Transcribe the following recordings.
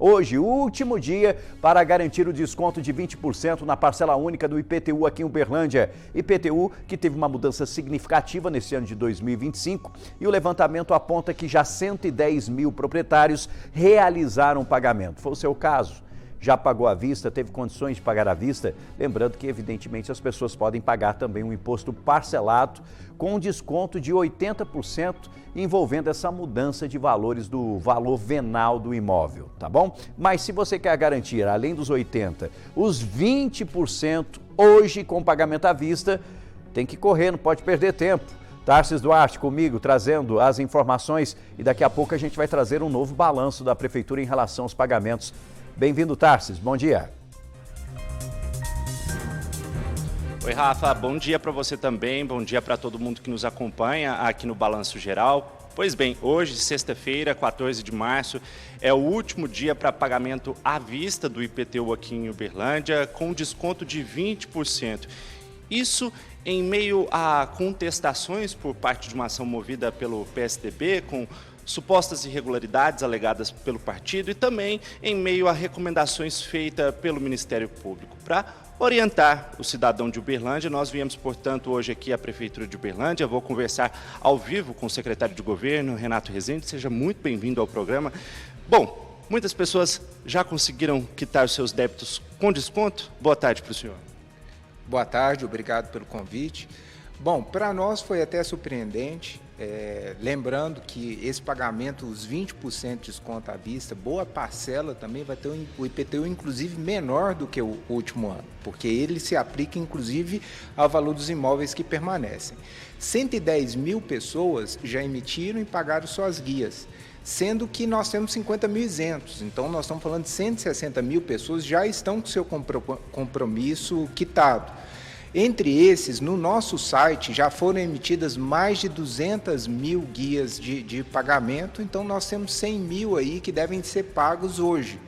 Hoje, o último dia para garantir o desconto de 20% na parcela única do IPTU aqui em Uberlândia. IPTU que teve uma mudança significativa nesse ano de 2025 e o levantamento aponta que já 110 mil proprietários realizaram o pagamento. Foi o seu caso? Já pagou à vista, teve condições de pagar à vista? Lembrando que, evidentemente, as pessoas podem pagar também um imposto parcelado com um desconto de 80% envolvendo essa mudança de valores do valor venal do imóvel, tá bom? Mas se você quer garantir, além dos 80%, os 20% hoje com pagamento à vista, tem que correr, não pode perder tempo. Tarcísio Duarte comigo, trazendo as informações e daqui a pouco a gente vai trazer um novo balanço da Prefeitura em relação aos pagamentos. Bem-vindo, Tarcísio. Bom dia. Oi, Rafa. Bom dia para você também. Bom dia para todo mundo que nos acompanha aqui no Balanço Geral. Pois bem, hoje, sexta-feira, 14 de março, é o último dia para pagamento à vista do IPTU aqui em Uberlândia, com desconto de 20%. Isso em meio a contestações por parte de uma ação movida pelo PSDB, com supostas irregularidades alegadas pelo partido e também em meio a recomendações feitas pelo Ministério Público. Para orientar o cidadão de Uberlândia, nós viemos, portanto, hoje aqui à Prefeitura de Uberlândia. Vou conversar ao vivo com o secretário de Governo, Renato Rezende. Seja muito bem-vindo ao programa. Bom, muitas pessoas já conseguiram quitar os seus débitos com desconto? Boa tarde para o senhor. Boa tarde, obrigado pelo convite. Bom, para nós foi até surpreendente, lembrando que esse pagamento, os 20% de desconto à vista, boa parcela também vai ter o IPTU inclusive menor do que o último ano, porque ele se aplica inclusive ao valor dos imóveis que permanecem. 110 mil pessoas já emitiram e pagaram suas guias, sendo que nós temos 50 mil isentos, então nós estamos falando de 160 mil pessoas já estão com seu compromisso quitado. Entre esses, no nosso site já foram emitidas mais de 200 mil guias de pagamento, então nós temos 100 mil aí que devem ser pagos hoje.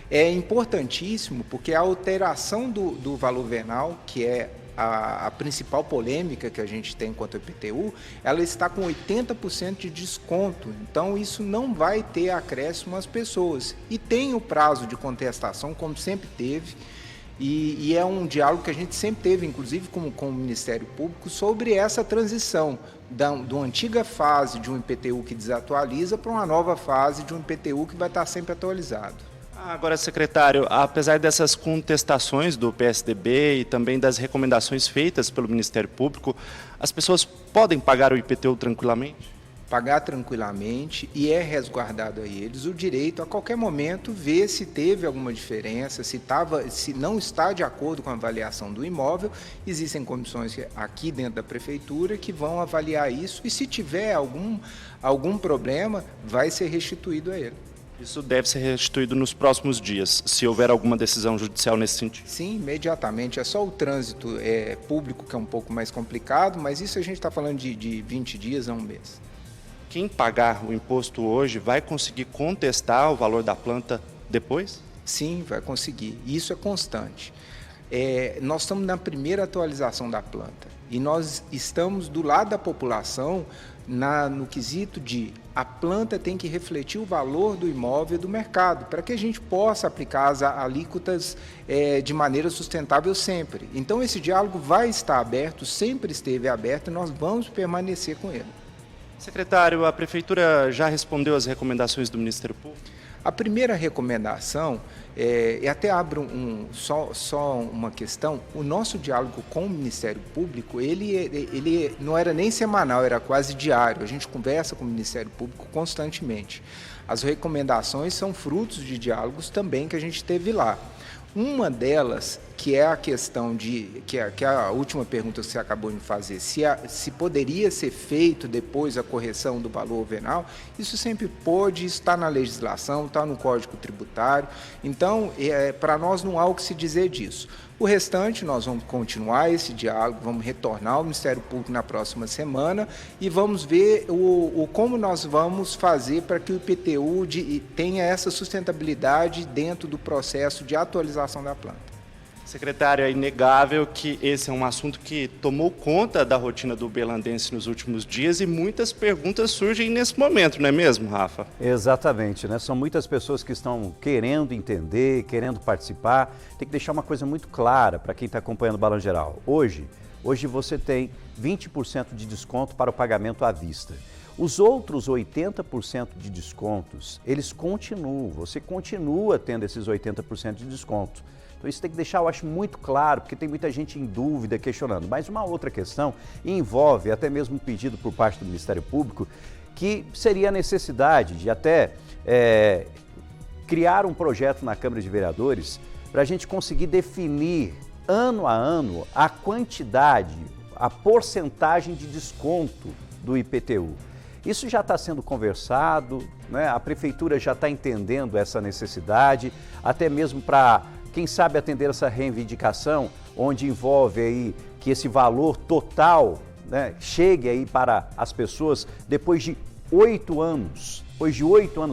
É importantíssimo porque a alteração do valor venal, que é a principal polêmica que a gente tem quanto ao IPTU, ela está com 80% de desconto, então isso não vai ter acréscimo às pessoas. E tem o prazo de contestação, como sempre teve, e é um diálogo que a gente sempre teve, inclusive com o Ministério Público, sobre essa transição da antiga fase de um IPTU que desatualiza para uma nova fase de um IPTU que vai estar sempre atualizado. Agora, secretário, apesar dessas contestações do PSDB e também das recomendações feitas pelo Ministério Público, as pessoas podem pagar o IPTU tranquilamente? Pagar tranquilamente e é resguardado a eles o direito a qualquer momento ver se teve alguma diferença, se não está de acordo com a avaliação do imóvel. Existem comissões aqui dentro da Prefeitura que vão avaliar isso e se tiver algum problema vai ser restituído a ele. Isso deve ser restituído nos próximos dias, se houver alguma decisão judicial nesse sentido? Sim, imediatamente. É só o trânsito público que é um pouco mais complicado, mas isso a gente está falando de 20 dias a um mês. Quem pagar o imposto hoje vai conseguir contestar o valor da planta depois? Sim, vai conseguir. Isso é constante. Nós estamos na primeira atualização da planta e nós estamos do lado da população no quesito de a planta tem que refletir o valor do imóvel do mercado para que a gente possa aplicar as alíquotas de maneira sustentável sempre. Então esse diálogo vai estar aberto, sempre esteve aberto e nós vamos permanecer com ele. Secretário, a Prefeitura já respondeu às recomendações do Ministério Público? A primeira recomendação, e até abro só uma questão, o nosso diálogo com o Ministério Público, ele não era nem semanal, era quase diário, a gente conversa com o Ministério Público constantemente. As recomendações são frutos de diálogos também que a gente teve lá. Uma delas, que é a questão que é a última pergunta que você acabou de fazer, se poderia ser feito depois a correção do valor venal, isso sempre pode, isso está na legislação, está no Código Tributário, então para nós não há o que se dizer disso. O restante, nós vamos continuar esse diálogo, vamos retornar ao Ministério Público na próxima semana e vamos ver como nós vamos fazer para que o IPTU tenha essa sustentabilidade dentro do processo de atualização da planta. Secretário, é inegável que esse é um assunto que tomou conta da rotina do uberlandense nos últimos dias e muitas perguntas surgem nesse momento, não é mesmo, Rafa? Exatamente, né? São muitas pessoas que estão querendo entender, querendo participar. Tem que deixar uma coisa muito clara para quem está acompanhando o Balanço Geral. Hoje você tem 20% de desconto para o pagamento à vista. Os outros 80% de descontos, eles continuam, você continua tendo esses 80% de desconto. Então isso tem que deixar, eu acho, muito claro, porque tem muita gente em dúvida, questionando. Mas uma outra questão envolve até mesmo um pedido por parte do Ministério Público, que seria a necessidade de até criar um projeto na Câmara de Vereadores para a gente conseguir definir ano a ano a quantidade, a porcentagem de desconto do IPTU. Isso já está sendo conversado, né? A Prefeitura já está entendendo essa necessidade, até mesmo para, quem sabe, atender essa reivindicação, onde envolve aí que esse valor total, né, chegue aí para as pessoas depois de 8 anos,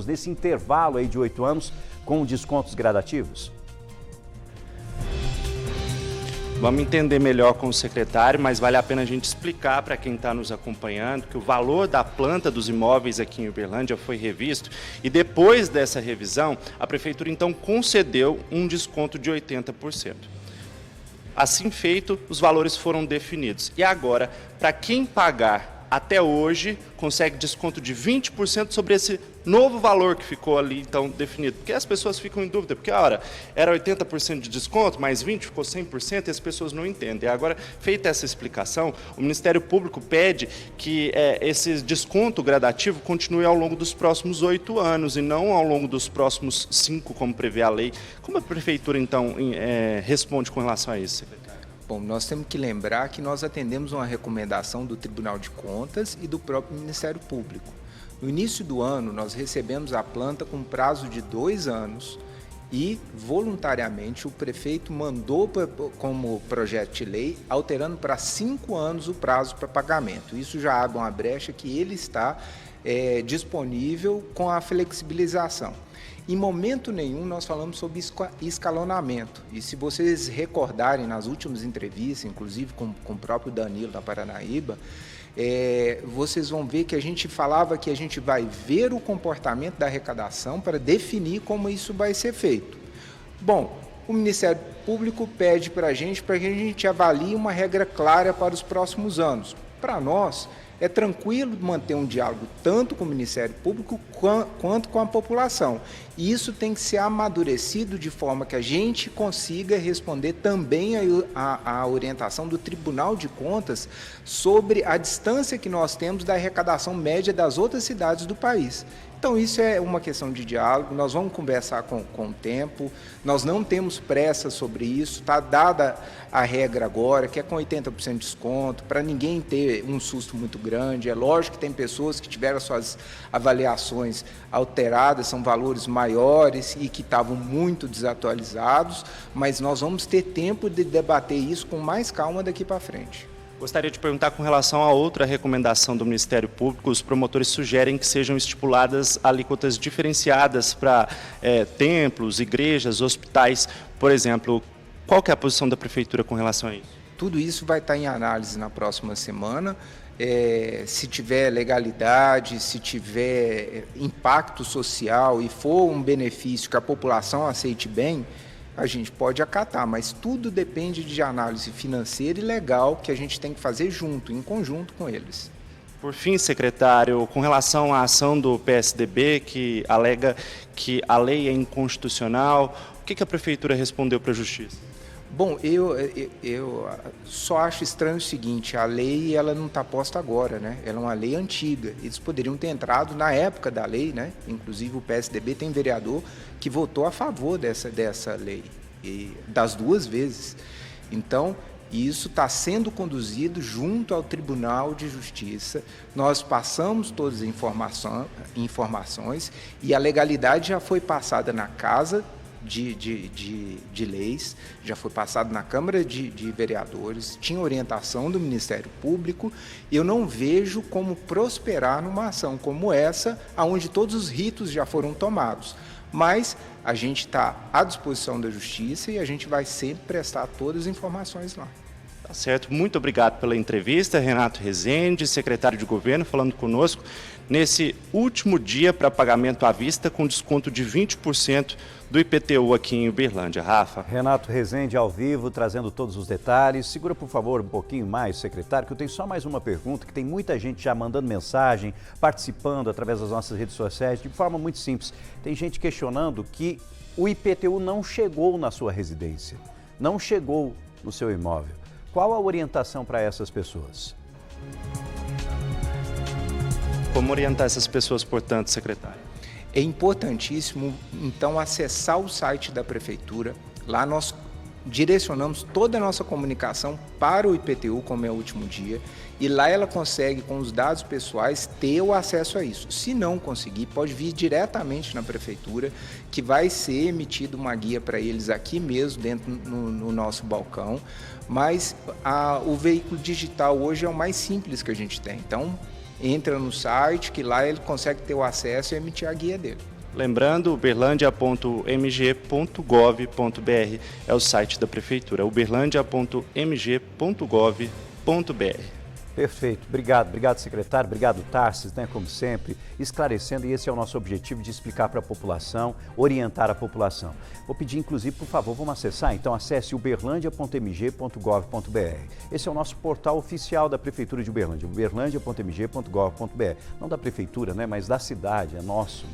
nesse intervalo aí de 8 anos, com descontos gradativos? Vamos entender melhor com o secretário, mas vale a pena a gente explicar para quem está nos acompanhando que o valor da planta dos imóveis aqui em Uberlândia foi revisto e depois dessa revisão, a Prefeitura então concedeu um desconto de 80%. Assim feito, os valores foram definidos. E agora, para quem pagar até hoje, consegue desconto de 20% sobre esse novo valor que ficou ali, então, definido. Porque as pessoas ficam em dúvida, porque, ora, era 80% de desconto, mais 20%, ficou 100%, e as pessoas não entendem. Agora, feita essa explicação, o Ministério Público pede que esse desconto gradativo continue ao longo dos próximos 8 anos, e não ao longo dos próximos 5, como prevê a lei. Como a Prefeitura, então, responde com relação a isso, secretário? Bom, nós temos que lembrar que nós atendemos uma recomendação do Tribunal de Contas e do próprio Ministério Público. No início do ano, nós recebemos a planta com prazo de 2 anos e, voluntariamente, o prefeito mandou como projeto de lei, alterando para 5 anos o prazo para pagamento. Isso já abre uma brecha que ele está disponível com a flexibilização. Em momento nenhum nós falamos sobre escalonamento. E se vocês recordarem nas últimas entrevistas, inclusive com o próprio Danilo da Paranaíba, vocês vão ver que a gente falava que a gente vai ver o comportamento da arrecadação para definir como isso vai ser feito. Bom, o Ministério Público pede para a gente que a gente avalie uma regra clara para os próximos anos. Para nós, é tranquilo manter um diálogo tanto com o Ministério Público quanto com a população. E isso tem que ser amadurecido de forma que a gente consiga responder também à orientação do Tribunal de Contas sobre a distância que nós temos da arrecadação média das outras cidades do país. Então, isso é uma questão de diálogo, nós vamos conversar com o tempo, nós não temos pressa sobre isso, está dada a regra agora, que é com 80% de desconto, para ninguém ter um susto muito grande. É lógico que tem pessoas que tiveram suas avaliações alteradas, são valores maiores e que estavam muito desatualizados, mas nós vamos ter tempo de debater isso com mais calma daqui para frente. Gostaria de perguntar com relação a outra recomendação do Ministério Público. Os promotores sugerem que sejam estipuladas alíquotas diferenciadas para templos, igrejas, hospitais, por exemplo. Qual que é a posição da Prefeitura com relação a isso? Tudo isso vai estar em análise na próxima semana. Se tiver legalidade, se tiver impacto social e for um benefício que a população aceite bem, a gente pode acatar, mas tudo depende de análise financeira e legal que a gente tem que fazer junto, em conjunto com eles. Por fim, secretário, com relação à ação do PSDB, que alega que a lei é inconstitucional, o que a Prefeitura respondeu para a Justiça? Bom, eu só acho estranho o seguinte, a lei ela não está posta agora, né? Ela é uma lei antiga, eles poderiam ter entrado na época da lei, né? Inclusive o PSDB tem vereador que votou a favor dessa lei, e das 2 vezes. Então, isso está sendo conduzido junto ao Tribunal de Justiça, nós passamos todas as informações e a legalidade já foi passada na Casa de Leis, já foi passado na Câmara de Vereadores, tinha orientação do Ministério Público. Eu não vejo como prosperar numa ação como essa, onde todos os ritos já foram tomados. Mas a gente está à disposição da Justiça e a gente vai sempre prestar todas as informações lá. Tá certo, muito obrigado pela entrevista, Renato Rezende, secretário de Governo, falando conosco nesse último dia para pagamento à vista com desconto de 20% do IPTU aqui em Uberlândia. Rafa. Renato Rezende ao vivo, trazendo todos os detalhes. Segura, por favor, um pouquinho mais, secretário, que eu tenho só mais uma pergunta, que tem muita gente já mandando mensagem, participando através das nossas redes sociais, de forma muito simples. Tem gente questionando que o IPTU não chegou na sua residência, não chegou no seu imóvel. Qual a orientação para essas pessoas? Como orientar essas pessoas, portanto, secretário? É importantíssimo, então, acessar o site da Prefeitura. Lá nós direcionamos toda a nossa comunicação para o IPTU, como é o último dia, e lá ela consegue, com os dados pessoais, ter o acesso a isso. Se não conseguir, pode vir diretamente na Prefeitura, que vai ser emitida uma guia para eles aqui mesmo, dentro no nosso balcão, mas o veículo digital hoje é o mais simples que a gente tem. Então, entra no site, que lá ele consegue ter o acesso e emitir a guia dele. Lembrando, uberlandia.mg.gov.br é o site da Prefeitura, uberlandia.mg.gov.br. Perfeito, obrigado secretário, obrigado Tarsis, como sempre, esclarecendo, e esse é o nosso objetivo de explicar para a população, orientar a população. Vou pedir inclusive, por favor, vamos acessar, então acesse uberlandia.mg.gov.br. Esse é o nosso portal oficial da Prefeitura de Uberlândia, uberlandia.mg.gov.br, não da Prefeitura, mas da cidade, é nosso,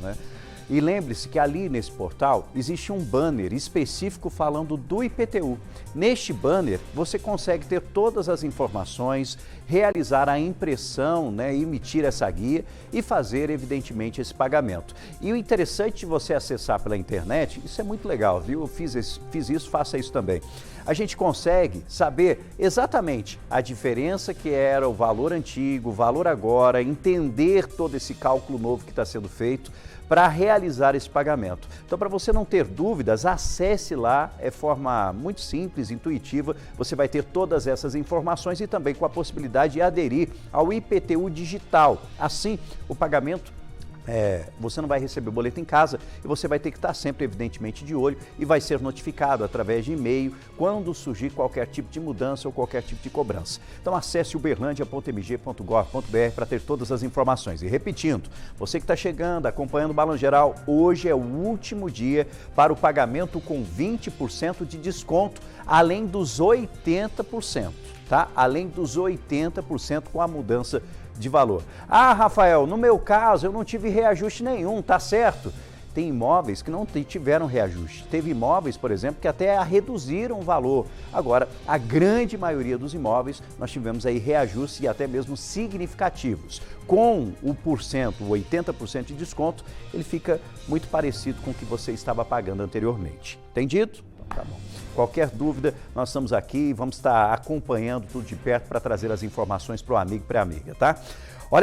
E lembre-se que ali nesse portal existe um banner específico falando do IPTU. Neste banner você consegue ter todas as informações, realizar a impressão, emitir essa guia e fazer evidentemente esse pagamento. E o interessante de você acessar pela internet, isso é muito legal, viu? Eu fiz isso, faça isso também. A gente consegue saber exatamente a diferença que era o valor antigo, o valor agora, entender todo esse cálculo novo que está sendo feito para realizar esse pagamento. Então, para você não ter dúvidas, acesse lá, é forma muito simples, intuitiva, você vai ter todas essas informações e também com a possibilidade de aderir ao IPTU digital. Assim, o pagamento você não vai receber o boleto em casa e você vai ter que estar sempre, evidentemente, de olho e vai ser notificado através de e-mail quando surgir qualquer tipo de mudança ou qualquer tipo de cobrança. Então acesse uberlandia.mg.gov.br para ter todas as informações. E repetindo, você que está chegando, acompanhando o Balanço Geral, hoje é o último dia para o pagamento com 20% de desconto, além dos 80%, tá? Além dos 80% com a mudança de valor. Ah, Rafael, no meu caso eu não tive reajuste nenhum, tá certo? Tem imóveis que não tiveram reajuste. Teve imóveis, por exemplo, que até reduziram o valor. Agora, a grande maioria dos imóveis, nós tivemos aí reajustes e até mesmo significativos. Com o 80% de desconto, ele fica muito parecido com o que você estava pagando anteriormente. Entendido? Tá bom. Qualquer dúvida, nós estamos aqui e vamos estar acompanhando tudo de perto para trazer as informações para o amigo e para a amiga, tá?